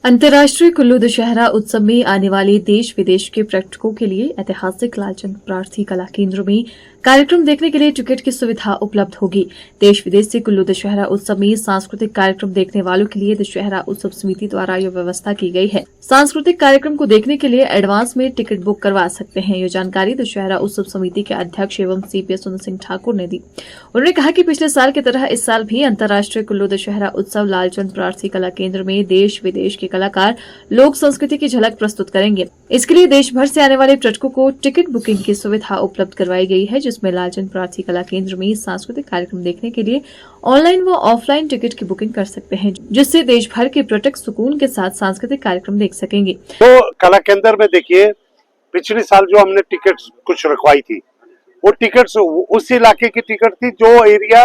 अंतर्राष्ट्रीय कुल्लू दशहरा उत्सव में आने वाले देश विदेश के पर्यटकों के लिए ऐतिहासिक लालचंद प्रार्थी कला केंद्र में कार्यक्रम देखने के लिए टिकट की सुविधा उपलब्ध होगी। देश विदेश से कुल्लू दशहरा उत्सव में सांस्कृतिक कार्यक्रम देखने वालों के लिए दशहरा उत्सव समिति द्वारा यह व्यवस्था की गई है। सांस्कृतिक कार्यक्रम को देखने के लिए एडवांस में टिकट बुक करवा सकते हैं। ये जानकारी दशहरा उत्सव समिति के अध्यक्ष एवं सीपीएस सुंदर सिंह ठाकुर ने दी। उन्होंने कहा कि पिछले साल की तरह इस साल भी अंतर्राष्ट्रीय कुल्लू दशहरा उत्सव लालचंद प्रार्थी कला केंद्र में देश विदेश के कलाकार लोक संस्कृति की झलक प्रस्तुत करेंगे। इसके लिए देश भर से आने वाले पर्यटकों को टिकट बुकिंग की सुविधा उपलब्ध करवाई गई है, जिसमें लालचंद प्रार्थी कला केंद्र में सांस्कृतिक कार्यक्रम देखने के लिए ऑनलाइन व ऑफलाइन टिकट की बुकिंग कर सकते हैं, जिससे देश भर के पर्यटक सुकून के साथ सांस्कृतिक कार्यक्रम देख सकेंगे। तो कला केंद्र में देखिए, पिछले साल जो हमने टिकट कुछ रखवाई थी, वो टिकट उस इलाके की टिकट थी। जो एरिया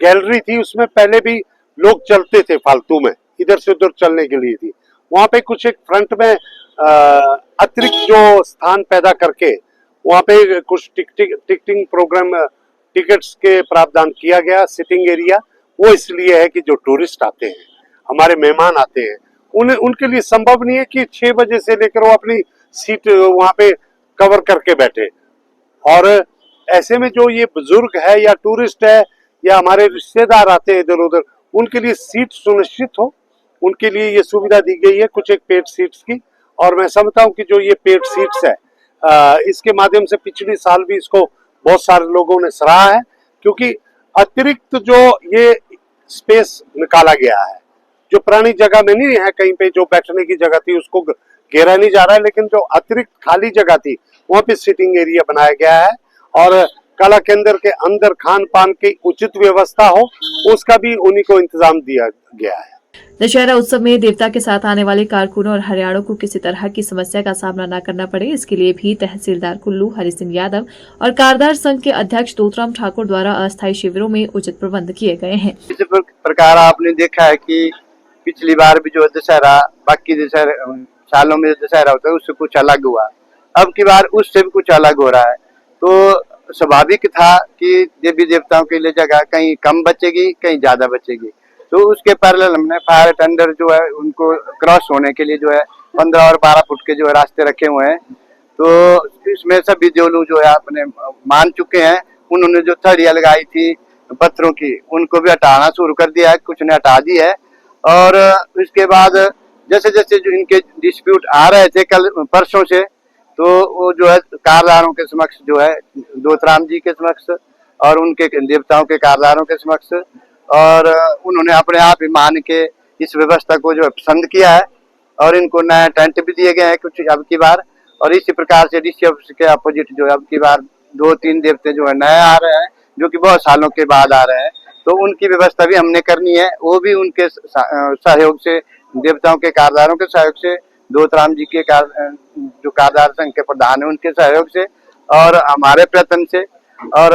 गैलरी थी उसमें पहले भी लोग चलते थे, फालतू में इधर से उधर चलने के लिए थी। वहाँ पे कुछ एक फ्रंट में अतिरिक्त जो स्थान पैदा करके वहाँ पे कुछ टिकटिंग प्रोग्राम टिकट्स के प्रावधान किया गया। सिटिंग एरिया वो इसलिए है कि जो टूरिस्ट आते हैं, हमारे मेहमान आते हैं, उनके लिए संभव नहीं है कि 6 बजे से लेकर वो अपनी सीट वहाँ पे कवर करके बैठे। और ऐसे में जो ये बुजुर्ग है या टूरिस्ट है या हमारे रिश्तेदार आते हैं इधर उधर, उनके लिए सीट सुनिश्चित हो, उनके लिए ये सुविधा दी गई है कुछ एक पेड सीट्स की। और मैं समझता हूँ कि जो ये पेड सीट्स है, इसके माध्यम से पिछले साल भी इसको बहुत सारे लोगों ने सराहा है, क्योंकि अतिरिक्त जो ये स्पेस निकाला गया है, जो पुरानी जगह में नहीं है, कहीं पे जो बैठने की जगह थी उसको घेरा नहीं जा रहा है, लेकिन जो अतिरिक्त खाली जगह थी वहाँ पे सिटिंग एरिया बनाया गया है। और कला केंद्र के अंदर खान पान की उचित व्यवस्था हो, उसका भी उन्हीं को इंतजाम दिया गया है। दशहरा उत्सव में देवता के साथ आने वाले कारकुनों और हरियाणों को किसी तरह की समस्या का सामना न करना पड़े, इसके लिए भी तहसीलदार कुल्लू हरि सिंह यादव और कारदार संघ के अध्यक्ष तोतराम ठाकुर द्वारा अस्थायी शिविरों में उचित प्रबंध किए गए हैं। इस प्रकार आपने देखा है कि पिछली बार भी जो दशहरा, बाकी दशहरा सालों में दशहरा होता है उससे कुछ अलग हुआ, अब की बार उससे भी कुछ अलग हो रहा है। तो स्वाभाविक था कि देवी देवताओं के लिए जगह कहीं कम बचेगी, कहीं ज्यादा बचेगी। तो उसके पैरेलल हमने फायर टेंडर जो है उनको क्रॉस होने के लिए जो है 15 और 12 फुट के जो है रास्ते रखे हुए हैं। तो इसमें सभी जो लोग जो है अपने मान चुके हैं। उन्होंने जो थड़िया लगाई थी पत्थरों की, उनको भी हटाना शुरू कर दिया है, कुछ ने हटा दी है। और इसके बाद जैसे जैसे जो इनके डिस्प्यूट आ रहे थे कल परसों से, तो वो जो है कारदारों के समक्ष जो है दोतराम जी के समक्ष और उनके देवताओं के कारदारों के समक्ष, और उन्होंने अपने आप ही मान के इस व्यवस्था को जो है पसंद किया है। और इनको नए टेंट भी दिए गए हैं कुछ अब की बार। और इसी प्रकार से डीसी ऑफिस के अपोजिट जो है अब की बार 2-3 देवते जो है नए आ रहे हैं, जो कि बहुत सालों के बाद आ रहे हैं। तो उनकी व्यवस्था भी हमने करनी है, वो भी उनके सहयोग से, देवताओं के कारदारों के सहयोग से, दोतराम जी के जो कारदार संघ के प्रधान है उनके सहयोग से और हमारे प्रयत्न से, और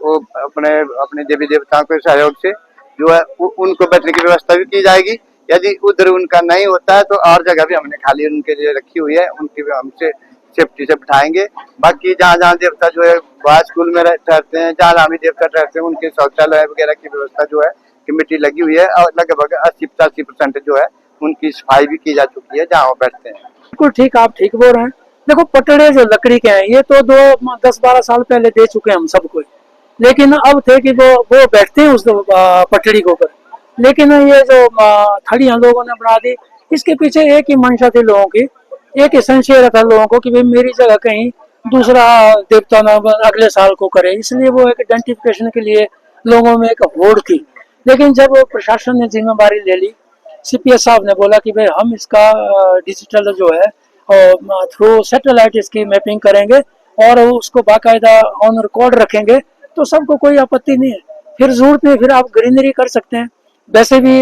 वो अपने देवी देवताओं के सहयोग से जो है उनको बैठने की व्यवस्था भी की जाएगी। यदि उधर उनका नहीं होता है तो और जगह भी हमने खाली उनके लिए रखी हुई है, उनकी भी हमसे सेफ्टी से बिठाएंगे। बाकी जहाँ जहाँ देवता जो है बॉयज स्कूल में ठहरते हैं, जहाँ जहाँ भी देवता ठहरते हैं, उनके शौचालय वगैरह की व्यवस्था जो है कमेटी लगी हुई है। और लगभग 80-85% जो है उनकी सफाई भी की जा चुकी है जहाँ वो बैठते हैं। बिल्कुल ठीक, आप ठीक बोल रहे हैं। देखो पटड़े जो लकड़ी के हैं ये तो 10-12 साल पहले दे चुके हैं हम सबको, लेकिन अब थे कि वो बैठते हैं उस पटड़ी के ऊपर। लेकिन ये जो थड़ियां लोगों ने बना दी, इसके पीछे एक ही मंशा थी लोगों की, एक ही संशय था लोगों को कि भाई मेरी जगह कहीं दूसरा देवता न अगले साल को करे, इसलिए वो एक आइडेंटिफिकेशन के लिए लोगों में एक होड़ थी। लेकिन जब प्रशासन ने जिम्मेदारी ले ली, सीपीएस साहब ने बोला कि भाई हम इसका डिजिटल जो है थ्रू सैटेलाइट इसकी मैपिंग करेंगे और उसको बाकायदा ऑन रिकॉर्ड रखेंगे, तो सबको कोई आपत्ति नहीं है। फिर जरूरत नहीं, फिर आप ग्रीनरी कर सकते हैं। वैसे भी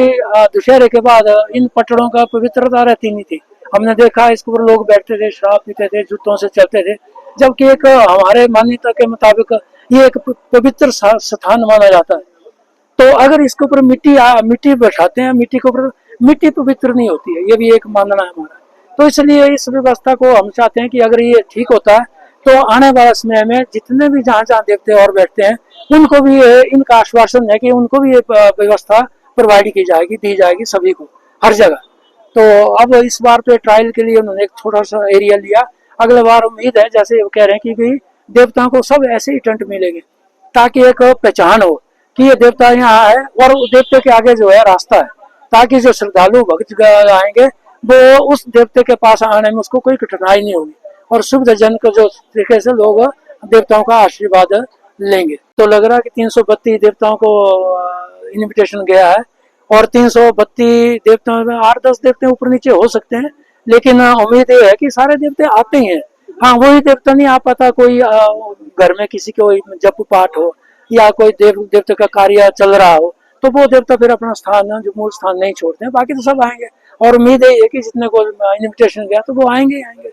दशहरे के बाद इन पटड़ों का पवित्रता रहती नहीं थी। हमने देखा इसके ऊपर लोग बैठते थे, शराब पीते थे, जूतों से चलते थे, जबकि एक हमारे मान्यता के मुताबिक ये एक पवित्र स्थान माना जाता है। तो अगर इसके ऊपर मिट्टी बैठाते हैं, मिट्टी के ऊपर, मिट्टी पवित्र नहीं होती है, ये भी एक मानना है हमारा। तो इसलिए इस व्यवस्था को हम चाहते हैं कि अगर ये ठीक होता है तो आने वाले समय में जितने भी जहाँ जहाँ देखते और बैठते हैं उनको भी इनका आश्वासन है कि उनको भी ये व्यवस्था प्रोवाइड की जाएगी, दी जाएगी सभी को, हर जगह। तो अब इस बार तो ट्रायल के लिए उन्होंने एक छोटा सा एरिया लिया। अगले बार उम्मीद है, जैसे वो कह रहे हैं कि भाई देवताओं को सब ऐसे ही टेंट मिलेंगे, ताकि एक पहचान हो कि ये देवता यहाँ है और देवते के आगे जो है रास्ता है, ताकि जो श्रद्धालु भक्त आएंगे वो उस देवते के पास आने में उसको कोई कठिनाई नहीं होगी और सुविधाजनक जो तरीके से लोग देवताओं का आशीर्वाद लेंगे। तो लग रहा है कि 332 देवताओं को इनविटेशन गया है और 332 देवताओं में 8-10 देवते ऊपर नीचे हो सकते हैं, लेकिन उम्मीद ये है कि सारे देवते आते ही हैं। हाँ, वही देवता नहीं आ पाता, कोई घर में किसी को जप पाठ हो या कोई देवता का कार्य चल रहा हो, तो वो देवता फिर अपना स्थान, जो मूल स्थान नहीं छोड़ते हैं। बाकी तो सब आएंगे और उम्मीद है कि जितने को इनविटेशन गया तो वो आएंगे ही आएंगे।